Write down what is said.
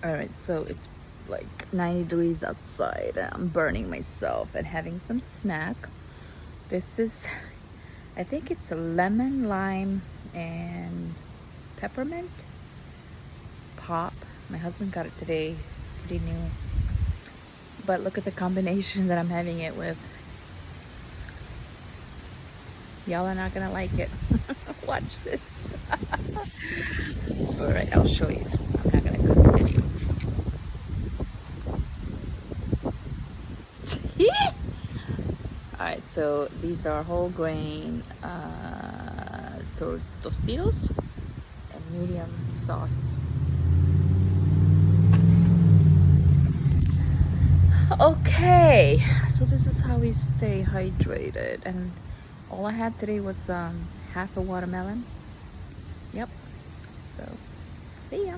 All right, so it's like 90 degrees outside and I'm burning myself and having some snack. This is, I think it's a lemon, lime, and peppermint pop. My husband got it today, pretty new. But look at the combination that I'm having it with. Y'all are not gonna like it. Watch this. All right, I'll show you. I'm not gonna cut the video. All right, so these are whole grain tostitos and medium sauce. Okay, so this is how we stay hydrated, and all I had today was half a watermelon. Yep. So see ya.